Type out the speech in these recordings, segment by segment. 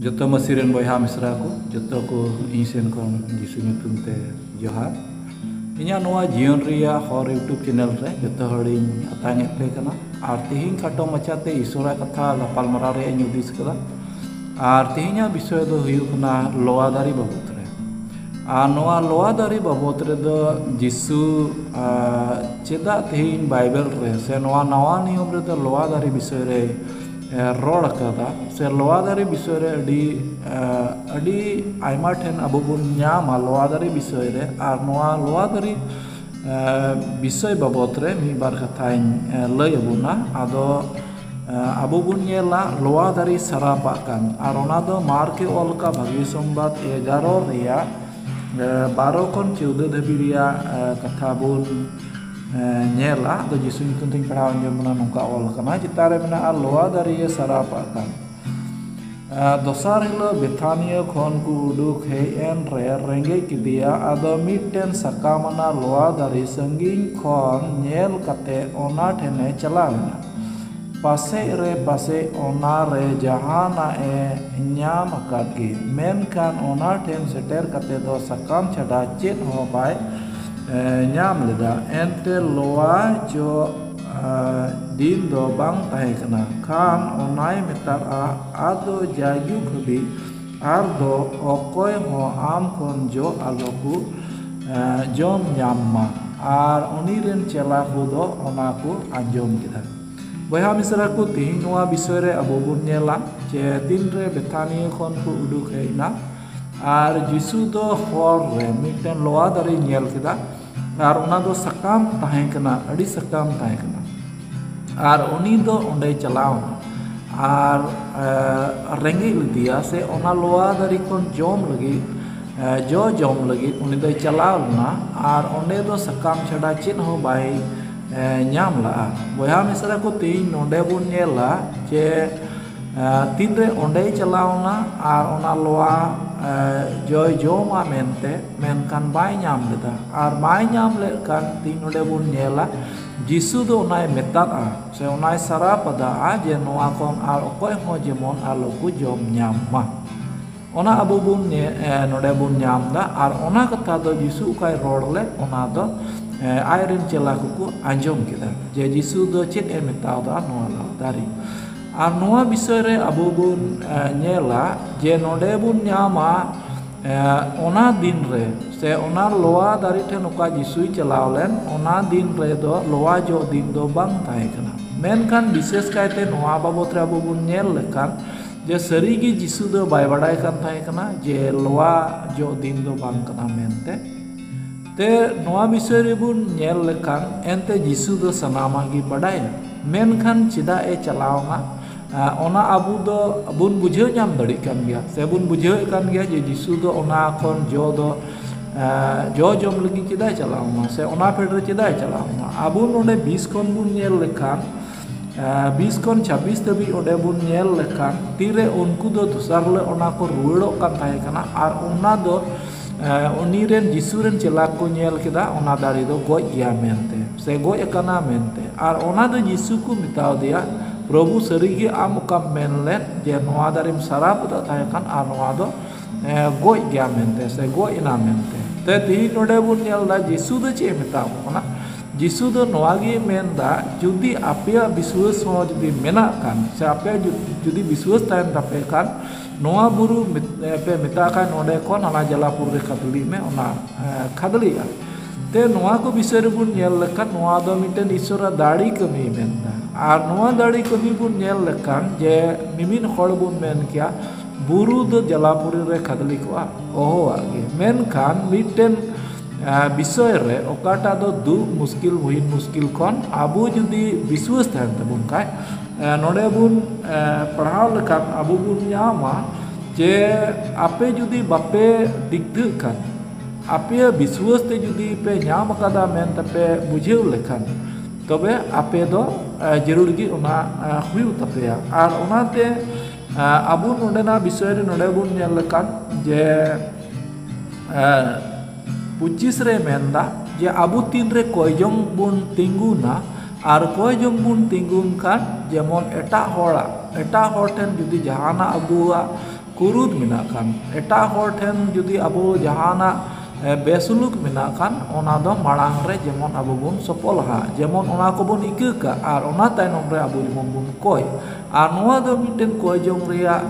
Joto masiren boyha misra ko joto ko isen kon jisu nyutum te johar inya noa jion ria hor YouTube channel re joto horiñ atang pe kana ar tihin khato machate isura katha lapal mara re nyudis kala ar tihinya bisoy do huyu kana loa dari babut re ar noa loa dari babut re do jisu cheda tihin bible re se noa nawa niyom re do loa dari bisoy re rol akada se loa dari bisoy re adi aima ten abu bun nyama loa dari bisoy re ar noa loa dari bisoy babot re mi bar kathañ lay abuna ado abu bun nyela loa dari sarapa kan ar ona do marke olka bhagi sombat 11 reya 12 kon 14 dhabi reya katha bun nyela do jisu nyutum ting padaw njomna nongka ol kana citare mena loa dari sarapa kan dosar hilo Bethania khon ku uduk hei en re renge kidia ado mitten sakamana loa dari sanging khon nyel kate ona thene chalawna pase ona re jahana nyam akad gi menkan ona ten seter kate do sakam chada chet ho bai nyam leda ente loa jo din do bang tahe kana kan onai metar ado jaju khabi ar do okoy ho am kon jo aloku jom nyamma ar uniren chela ku do onaku anjom kida boyha misra ku tihin noa bisoy re abo bun nyela je din re Bethania khon ku uduk heina ar jisu do hor re mitten loa dari nyel kida ar ona do sakam tahe kana adi sakam tahe kana ar uni do onde chalaw ar rengi lidia se ona loa dari kon jom lagi jom lagi uni do chalaw na ar onde do sakam chada chin ho bai nyam la boyha misra ko tin nonde bun nyela je tinre onde chalaw na ar ona loa joy joma mente menkan bai nyam leda ar bai nyam le kan tin nonde bun nyela jisu do onai metat se onai sarapada je noa kon ar okoy ho jemon aloku jom nyam ma ona abu bun node bun nyam da ar ona katha do jisu kai rodle ona do airin chela ku anjom kida je jisu do chet metaw da noa la dari ar noa bisoy re abu bun nyela je node bun nyama ona din re se ona loa dari ten oka jisui chalaw len ona din re do loa jo din do bang tahe kana menkan bises kaite noa babot re abu bun nyel lekan je sarigi jisu do bai badai kan tahe kana je loa jo din do bang kana mente te noa bisoy re bun nyel lekan ente jisu do sanama gi badai menkan chida chalaw na ona abu do bun bujheu nyam dadi kan gya se bun bujheu kan gya je jisu do ona kon jo do jo jom lagi chida chalaw ma se ona pedre chida chalaw ma abu nonde 20 kon bun nyel lekan 20 kon 26 dhabi ode bun nyel lekan tire unku do dusar le ona ko ruwedok kan tahe kana ar ona do uniren jisuren chela ko nyel kida ona dari do goj gya mente se goj kana mente ar ona do jisu ku mitaw dia Prabhu sarigi am kam menlen je noa darim sarap da tahe kan ar noa do goj gya mente se goj ina mente te ti node bun nyel da jisu do che metaw kana jisu do noa gi menda judi apya biswas ho judi mena kan se apya judi biswas tahen tape kan noa buru pe meta kan node kon ana jalapur re khadli me ona khadli te noa ko bisoy re bun nyel lekan noa do mitten isora dadi kami menda ar noa dadi kami bun nyel lekan je mimin hor bun men kya buru do jalapuri re khadli ko oho age menkan mitten bisoy re okata do du muskil huin muskil kon abu judi biswas tahen tabun kai node bun padhaw lekan abu bun nyama je ape judi bape digdu kan ape biswas te judi pe nyam kada men tape bujheu lekan tobe ape do jerur gi ona huyu tapeya ar onate abu nonde na bisoy re node bun nyel lekan je 25 re menda je abu tin re koyjong bun tingguna ar koyjong bun tinggun kan jemon eta hora ᱴᱮᱱ ᱡᱩᱫᱤ ᱡᱟᱦᱟᱱᱟᱜ ᱟᱵᱚᱣᱟᱜ ᱠᱩᱨᱩᱫ ᱢᱮᱱᱟᱜ ᱠᱷᱟᱱ ᱮᱴᱟᱜ ᱦᱚᱲ ᱴᱷᱮᱱ ᱡᱩᱫᱤ ᱟᱵᱚ ᱡᱟᱦᱟᱱᱟᱜ ᱵᱮᱥᱩᱞᱩᱠ ᱢᱮᱱᱟᱜ ᱠᱷᱟᱱ ᱚᱱᱟ ᱫᱚ ᱢᱟᱲᱟᱝ ᱨᱮ ᱡᱮᱢᱚᱱ ᱟᱵᱚ ᱵᱚᱱ ᱥᱚᱯᱚᱞᱦᱟ ᱡᱮᱢᱚᱱ ᱚᱱᱟ ᱠᱚᱵᱚᱱ ᱤᱠᱟᱹ ᱠᱟᱜ ᱟᱨ ᱚᱱᱟ ᱛᱟᱭᱱᱚᱢ ᱨᱮ ᱟᱵᱚ ᱡᱮᱢᱚᱱ ᱵᱚᱱ ᱠᱚᱭ ᱟᱨ ᱱᱚᱣᱟ ᱫᱚ ᱢᱤᱫᱴᱮᱱ ᱠᱚᱭ ᱡᱚᱝ ᱨᱮᱭᱟᱜ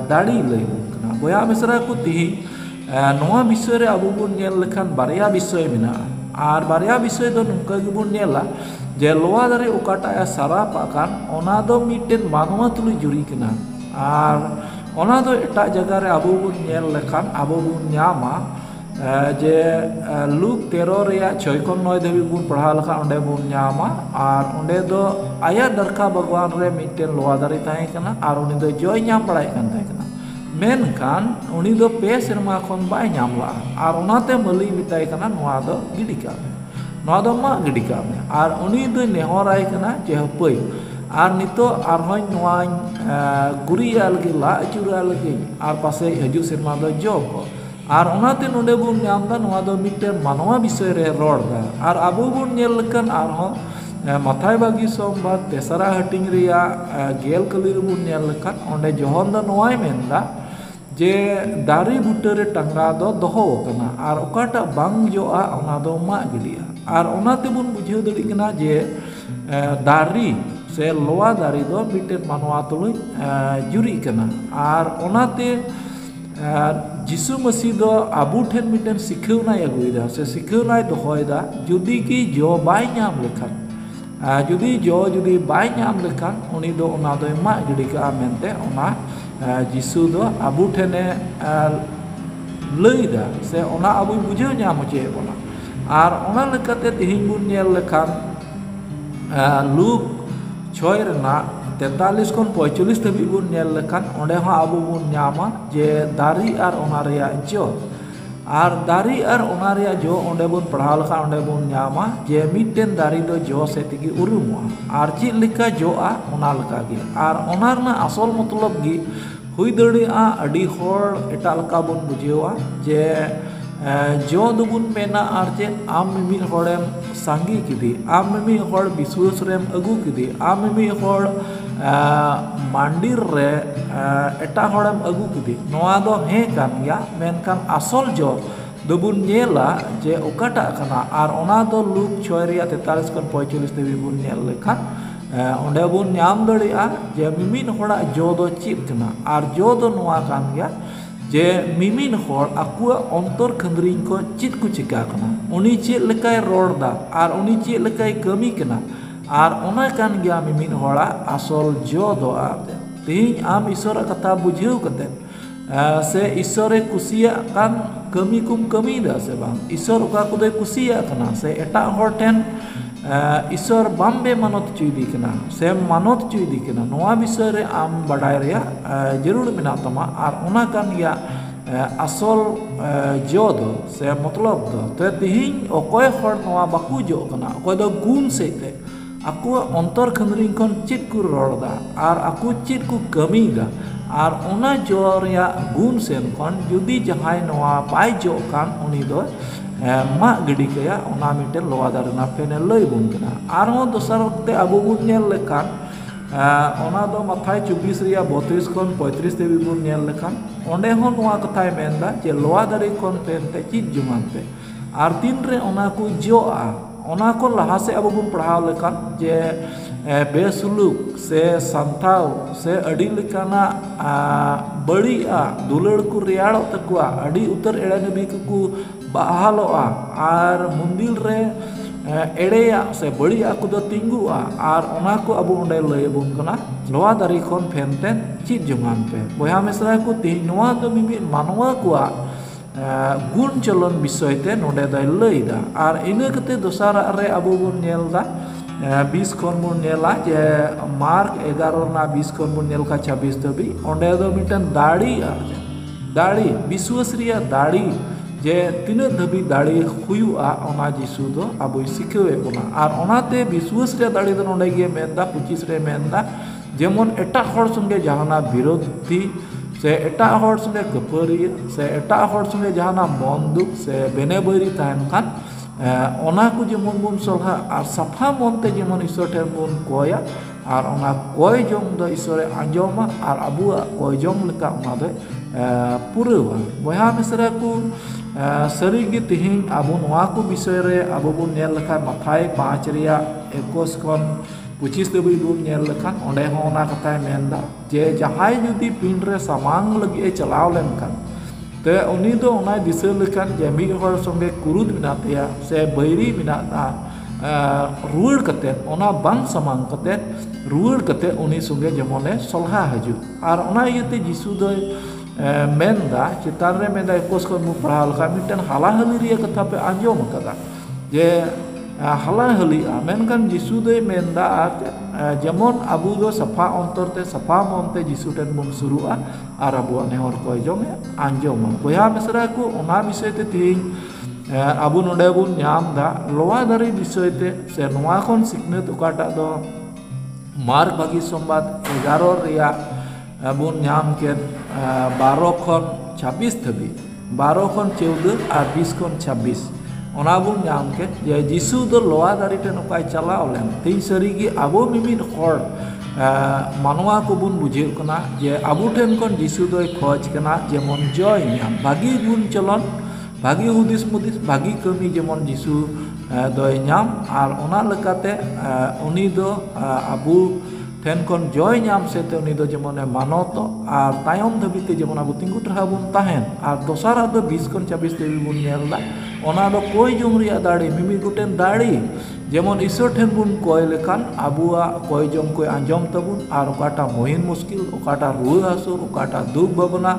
ᱫᱟᱲᱮ ᱞᱟᱹᱭ ᱵᱚᱱ ᱠᱟᱱᱟ ᱵᱚᱭᱦᱟ ᱢᱤᱥᱨᱟ ᱠᱚ ᱛᱤᱦᱤᱧ ᱱᱚᱣᱟ ᱵᱤᱥᱚᱭ ᱨᱮ ᱟᱵᱚ ᱵᱚᱱ ᱧᱮᱞ ᱞᱮᱠᱷᱟन ᱵᱟᱨᱭᱟ ᱵᱤᱥᱚᱭ ᱢᱮᱱᱟᱜᱼᱟ ᱟᱨ ᱵᱟᱨᱭᱟ ᱵᱤᱥᱚᱭ ᱫᱚ ᱱᱚᱝᱠᱟ ᱜᱮᱵᱚᱱ ᱧᱮᱞᱟ ᱡᱮ ᱞᱚᱣᱟ ᱫᱟᱨᱮ ᱚᱠᱟᱴᱟᱜ ᱮ ᱥᱟᱨᱟᱯ ᱟᱠᱟᱱ ᱚᱱᱟ ᱫᱚ ᱢᱤᱫᱴᱮᱱ ᱢᱟᱱᱣᱟ ᱛᱩᱞᱩᱡ ᱡᱩᱨᱤ ᱠᱟᱱᱟ ᱟᱨ ᱚᱱᱟ ᱫᱚ ᱮᱴᱟᱜ ᱡᱟᱭᱜᱟ ᱨᱮ ᱟᱵᱚ ᱵᱚᱱ ᱧᱮᱞ ᱞᱮᱠᱷᱟᱱ ᱟᱵᱚ ᱵᱚᱱ ᱧᱟᱢᱟ जे लुक 13 ᱨᱮᱭᱟᱜ 6 ᱠᱷᱚᱱ 9 ᱫᱷᱟᱹᱵᱤᱡ ᱵᱚᱱ ᱯᱟᱲᱦᱟᱣ ᱞᱮᱠᱷᱟᱱ ᱚᱸᱰᱮ ᱵᱚᱱ ᱧᱟᱢᱟ ᱟᱨ ᱚᱸᱰᱮ ᱫᱚ ᱟᱭᱟᱜ ᱫᱟᱨᱠᱷᱟ ᱵᱟᱜᱣᱟᱱ ᱨᱮ ᱢᱤᱫᱴᱮᱱ ᱞᱚᱣᱟ ᱫᱟᱨᱮ ᱛᱟᱦᱮᱸ ᱠᱟᱱᱟ ᱟᱨ ᱩᱱᱤ ᱫᱚ ᱡᱚᱭ ᱧᱟᱢ ᱵᱟᱲᱟᱭᱮᱫ ᱠᱟᱱ ᱛᱟᱦᱮᱸ ᱠᱟᱱᱟ ᱢᱮᱱᱠᱷᱟन ᱩᱱᱤ ᱫᱚ 2 ᱥᱮᱨᱢᱟ ᱠᱷᱚᱱ ᱵᱟᱭ ᱧᱟम ᱞᱟᱜᱼᱟ ᱟᱨ ᱚᱱᱟᱛᱮ ᱢᱟᱹᱞᱤᱠ ᱢᱮᱛᱟᱭ ᱠᱟᱱᱟ ᱱᱚᱣᱟ ᱫᱚ ᱜᱤᱰᱤ ᱠᱟᱜ ᱢᱮ ᱱᱚᱣᱟ ᱫᱚ ᱢᱟᱜ ᱜᱤᱰᱤ ᱠᱟᱜ ᱢᱮ ᱟᱨ ᱩᱱᱤ ᱫᱚᱭ ᱱᱮᱦᱚᱨᱟᱭ ᱠᱟᱱᱟ ᱡᱮ ᱦᱟᱯᱟᱹᱭ ᱟᱨ ᱱᱤᱛᱚᱜ ᱟᱨᱦᱚᱸ ᱱᱚᱣᱟᱧ ᱜᱩᱨᱤᱭᱟ ᱞᱟᱹᱜᱤᱫ ᱞᱟ ᱟᱹᱪᱩᱨᱟ ᱞᱟᱹᱜᱤᱫ ᱟᱨ ᱯᱟᱥᱮ ᱦᱤᱡᱩᱜ ᱥᱮᱨᱢᱟ ᱫᱚ ᱡᱚ ᱠᱚ ᱟᱨ ᱚᱱᱟᱛᱮ ᱱᱚᱰᱮ ᱵᱚᱱ ᱧᱟᱢ ᱫᱟ ᱱᱚᱣᱟ ᱫᱚ ᱢᱤᱫᱴᱮᱱ ᱢᱟᱱᱣᱟ ᱵᱤᱥᱚᱭ ᱨᱮ ᱨᱚᱲ ᱫᱟ ᱟᱨ ᱟᱵᱚ ᱵᱚᱱ ᱧᱮल ᱞᱮᱠᱷᱟᱱ ᱟᱨᱦᱚᱸ ᱢᱟᱛᱷᱟᱭ ᱵᱟᱜᱤ ᱥᱚᱢᱵᱟᱫ ᱛᱮᱥᱟᱨᱟ ᱦᱟᱹᱴᱤᱧ ᱨᱮᱭᱟᱜ ᱜᱮᱞ ᱠᱟᱹᱞᱤ ᱨᱮᱵᱚᱱ ᱧᱮल ᱞᱮᱠᱷᱟᱱ ᱚᱸᱰᱮ ᱡᱚᱦᱚᱱ ᱫᱚ ᱱᱚᱣᱟᱭ ᱢᱮᱱᱫᱟ जे दारी बुटारे टांगा दो दोहो कना और ओकाटा बांग जोआ ओना दो मा गिडिया और ओनाते बुन बुझाव दड़ी कना जे दारी से लोआ दारी दो मिटे मानवा तुलुj जुरी कना और ओनाते जिसु मसीह दो आबू ठेन मिटेन सिखावनाय अगुयदा से सिखावनाय दोहयदा जुदी की जो बाय नाम लेखान जुदी जो जुदी बाय नाम लेखान उनी दो ओना दो मा गिडी का मेनते ओना जिसु दो आबू ठेने लैदा से ओना आबू बुझाव नाम होचे बोना और ओना लेकाते तिहिं बुन नेल लेखान लुक 6 रेना 43 खन 45 धाबी बुन नेल लेखान ओंडे हां आबू बुन नामा जे दारी और ओना रेया जो और दारी और ओना रेया जो ओंडे बुन पढ़ाव लेखान ओंडे बुन नामा जे मिटेन दारी दो जो से तिगी उरुमोआ और चेद लेका जोआ ओना लेका गे और ओना रना असल मतलब गी हुई दड़िया अडी होड़ एटा लेका बुन बुझेवा जे जो दुबुन मेना और चेद आम मिमी होड़ेम सांगी किदी आम मिमी होड़ विश्वास रेम अगू किदी आम मिमी होड़ मांडीर रे एटा होड़ेम अगू किदी नोआ दो हे कान गया मेनकान असल जो दुबुन नेला जे ओकाटा कना और ओना दो लुक 6 रिया 43 खन 45 देवी बुन नेल लेखान ओंडे बुन नाम दड़िया जे मिमिन होड़ा जो दो चेद कना और जो दो नोआ कान गया जे मिमिन होड़ आकुआ अंतर खंद्रिन को चेद को चिका कना उनी चेद लेकाय रोड़दा और उनी चेद लेकाय कमी कना और ओना कान गया मिमिन होड़ा असल जो दो तिहिं आम ईश्वर कथा बुझाव कते से ईश्वरे कुसिया कान कमी कुम कमी दा से बांग ईश्वर ओका कुदे कुसिया कना से एटा होड़ ठेन ईश्वर बाम्बे मानत चुईदी कना से मानत चुईदी कना नोआ विषय रे आम बाडाय रेया जरूर मेना तमा और ओना कान गया असल जो दो से मतलब दो तो तिहिं अकोय होड़ नोआ बाकू जो कना अकोय दो गुण सेते आकु अंतर खंद्रिन खन चेद को रोड़दा और आकु चेद को कमीदा और ओना जो रेया गुण सेन खन जुदी जहाय नोआ बाय जो कान उनी दो मा गिडी कया ओना मिटेन लोआ दारना पेने लय बुन कना आरो दोसर वक्ते आबो बुन नेल लेखान ओना दो माथाय 24 रिया 32 खन 35 देवी बुन नेल लेखान ओंडे हो नोआ कथाय मेनदा जे लोआ दारे खन पेनते चित जुमान पे आर तीन रे ओना को जोआ ओना को लहा से अब बुन पढ़ाव लेखान जे बेसुलुक से संताव से अड़ी लेकाना बड़िया दुलड़ को रेयाड़ो तकुआ अड़ी उतर एड़े नबी को बहालोआ और मंदिर रे एड़ेया से बड़िया को दो तिंगुआ और ओना को अब ओंडे लय बुन कना लोआ दारी खन फेनते चित जुमान पे बया मिसरा को तिहिं नोआ दो मिमि मानवा कोआ गुण चलन विषय ते नोडे दाय लैदा और इना कते दोसारा रे अब बुन नेलदा 20 खन बुन नेला जे मार्क 11 ना 20 खन बुन नेल का 26 तबी ओंडे दो मिटन दाड़ी दाड़ी विश्वास रिया दाड़ी जे तीन धबी दाड़ी हुआ ओना जिसु दो अब सिखावे बोना और ओनाते विश्वास रे दाड़ी दो नोडे गे मेनदा 25 रे मेनदा जेमन एटा होड़ संगे जहाना विरोधी से एटा होड़ संगे कपारी से एटा होड़ संगे जहाना बंदुक से बेने बैरी ताहन खान ओना को जेमन बुन सलहा और सफा मनते जेमन ईश्वर ठेन बुन कोया ar ona koy jong do isore anjoma ar abuak koy jong leka ona do purawa. Boya misra ku sari gi tihin abu noa ku bisoy re abu bun nyel lekhan mathai 5 riya 21 kon 25 dhabi bun nyel lekhan onde hon ona katha menda je jahai judi pin re samang lagi e chalaw lenkan te uni do ona disa lekhan je mi hor songe kurut menat ya se bairi menat ruwar kate ona bang samang kate ruwar kate uni songe jemone solha haju ar ona yete jisu do menda citar re menda ekos kon mu pahal ka miten halahali ria katha pe anjom kada je halahali amen kan jisu de menda jemon abu do safa ontor te safa monte jisu ten bum surua arabu ane hor ko jong anjom boya mesra ku ona bisay te ting abu node bun nyam da loa dari bisay te se noa kon siknet ukata do mar bagi sombat 11 ria bun nyam ken 12 kon 26 dhabi 12 kon 14 ar 20 kon 26 ona bun nyam ke je jisu do loa dari ten ukai chala olen tin sarigi abo mimit hor manwa ko bun bujhe kana je abu ten kon jisu do khoj kana jemon joy nyam bagi bun chalon bagi hudis mudis bagi kami jemon jisu doy nyam ar ona lekate uni do abu ten kon joy nyam sete uni do jemon manoto ar tayom dhabi te jemon abu tinggu terhabun tahen ar dosara do 20 kon 26 dhabi bun nyelda ona do koy jong ria dadi mimi guten dadi jemon isor ten bun koy lekan abua koy jong koy anjom tabun ar okata mohin muskil okata ruwa hasur okata duk babana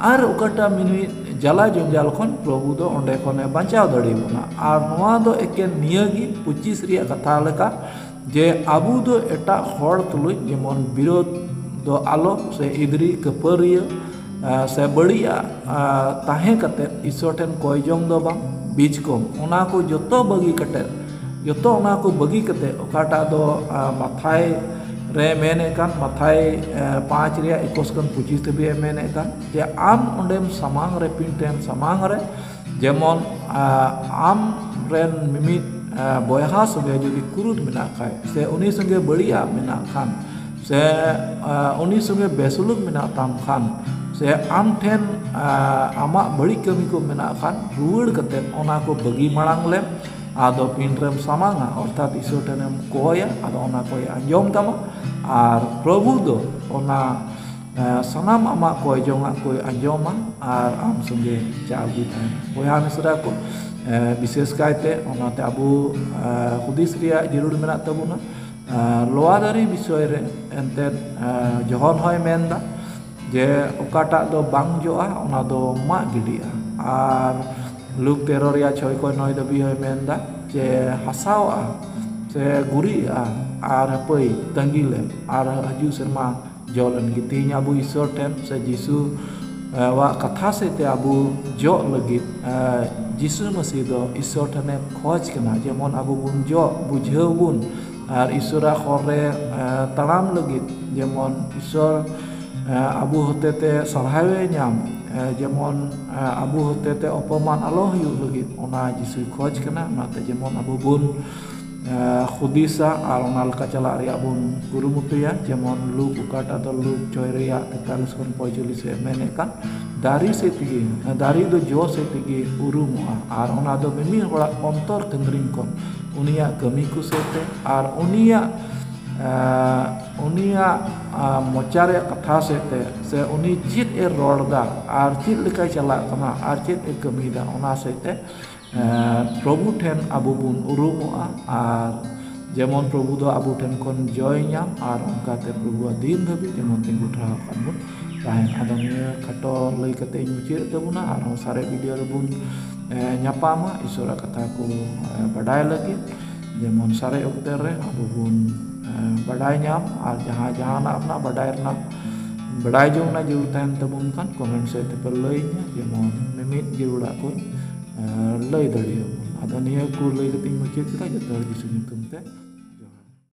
ar okata mini jala jonjal kon probu do onde kone banchaw dadi bona ar noa do eken niyagi 25 ria katha leka je abu do eta hor tului jemon birod do alo se idri kapariya se badiya tahe kate isoten koy jong do bang bij kom ona ko joto bagi kate joto ona ko bagi kate okata do mathai re mene kan mathai 5 ria 21 kon 25 dhabi mene kan je am ondem samang re pinten samang re jemon am ren mimit boyha songe jodi kurut menak kai se uni songe badiya menak khan se uni songe besuluk menak tam khan se am ten ama badi kami ko menak khan ruwar kate ona ko bagi marang le ado pinrem samanga orthat isor tenem koya ado ona koy anjom tama ar prabhu do ona sanam ama koy jonga koy anjoma ar am songe jawi tan boya misra ko বিশেষ কাইতে ওনাতে আবু হুদিস রিয়া জরুর মেনা তাবুনা লোয়াদারি বিষয় রে এনতে যখন হয় মেনদা যে ওকাটা দো বাং জোয়া ওনা দো মা গিডিয়া আর লুক 13 রিয়া 6 কয় 9 দাবি হয় মেনদা যে হাসাওয়া se guria ar pei tanggile ar haju serma jolan gitinya abu isor ten se jisu wa katha se te abu jo lagi jisu masih do isor tane khoj kana jemon abu bun jo bujheu bun ar isora khore talam lagi jemon isor abu hotete sarhawe nyam jemon abu hotete opoman aloh yu lagi ona jisu khoj kana nate jemon abu bun khudisa alnal kacala ria bun guru mutia jemon lu ukata atau lu coy ria 43 kon 45 mene kan dari setigi dari do jo setigi urum ar ona do mimi hola kontor kendring kon unia kami ku sete ar unia mocare katha sete se uni chit e rorda ar chit lekai chala kana ar chit e kami da ona sete প্রভু ঠেন আবু বুন উরুমোয়া আর যেমন প্রভু দো আবু ঠেন কোন জয় nyam আর অনকাতে প্রভু দিন Dhabi যেমন tinggu ঠাহা কানবুন তাহেন আদমিয়া খাটো লই কাতে মুচির তাবুনা আর সারে video rebun nyapama isura kataku badai lagi যেমন সারে okte re abu bun badai nyam আর jaha apna badai na badai jong na jur tahen tabun kan komen se te perloi nya যেমন memit jurula kun lay dari ada niya ko lay kating macet kita jatuh di sini tuh